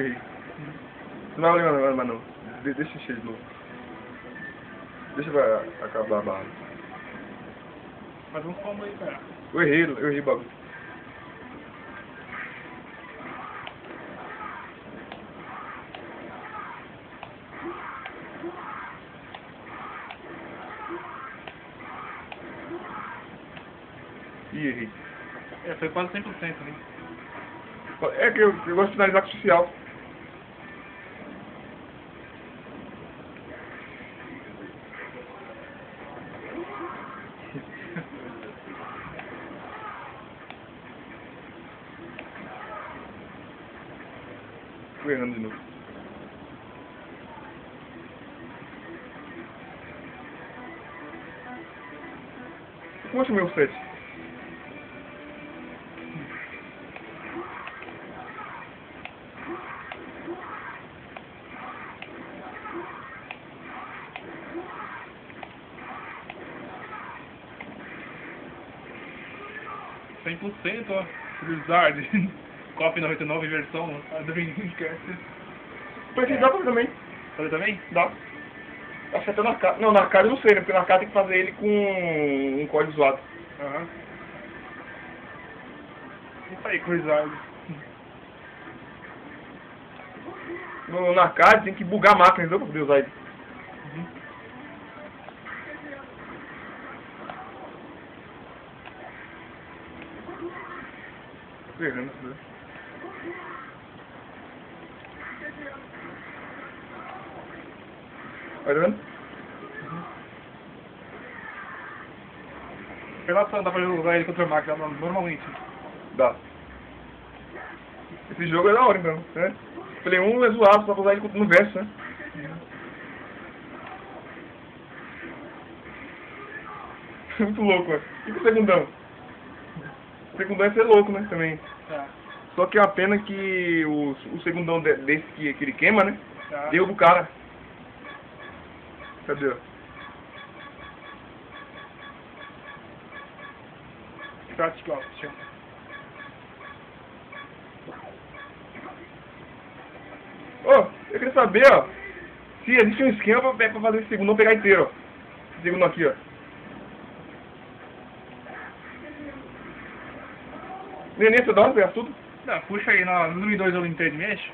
errei. Não vai valer agora, mas não. Deixa encher de novo. Deixa eu acabar a barra. Mas vamos calma aí, cara. Eu errei o bagulho. Ih, errei. É, foi quase 100%, né? É que eu gosto de finalizar com social. Tô errando de novo. Como eu chamei o 7? Ó. Blizzard. Copy 99 versão a Dreamcast. Porque dá pra fazer também. Fazer também? Dá. Acho que até na cara. Não, na cara eu não sei, né? Porque na cara tem que fazer ele com um código zoado. Aham. Isso aí, Blizzard. No arcade tem que bugar a máquina, entendeu? Pra poder usar ele. Tô errando, né? Tá vendo? Relação, dá pra usar ele contra a máquina normalmente. Dá. Esse jogo é da hora, então, né? Play 1 é zoado, só pra usar ele no verso, né? Muito louco, mano. E o segundão? O segundão é ser louco, né, também. Tá. Só que é uma pena que o segundão desse que ele queima, né? Tá. Derruba o cara. Cadê, ó? Practical option. Ô, eu queria saber, ó, se existe um esquema pra fazer esse segundão pegar inteiro, ó. Esse segundão aqui, ó. Neném, você dá uma pegar tudo? Não, puxa aí no número 2 eu entrei de mexe.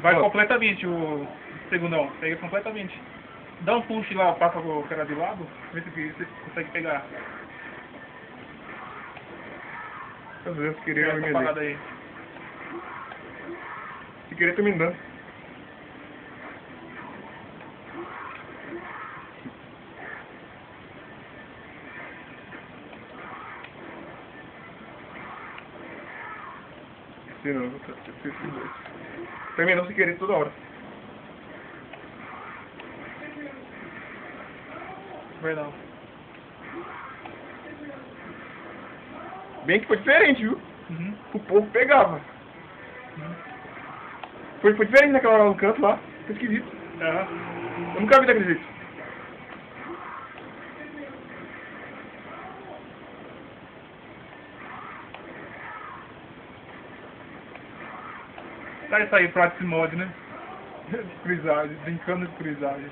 Vai Ó. completamente o segundão. Pega completamente. Dá um push lá, passa o cara de lado. Vê se você consegue pegar. Às vezes queria Essa me parada aí. Se querer, tô me dando. Se não, também não se querer toda hora. Vai não. Bem que foi diferente, viu? Uhum. O povo pegava. Foi diferente naquela hora no canto lá. Foi esquisito. Aham. Eu nunca vi daquele jeito. Dá isso aí, Practice Mode, né? Cruzagem, brincando de cruzagem.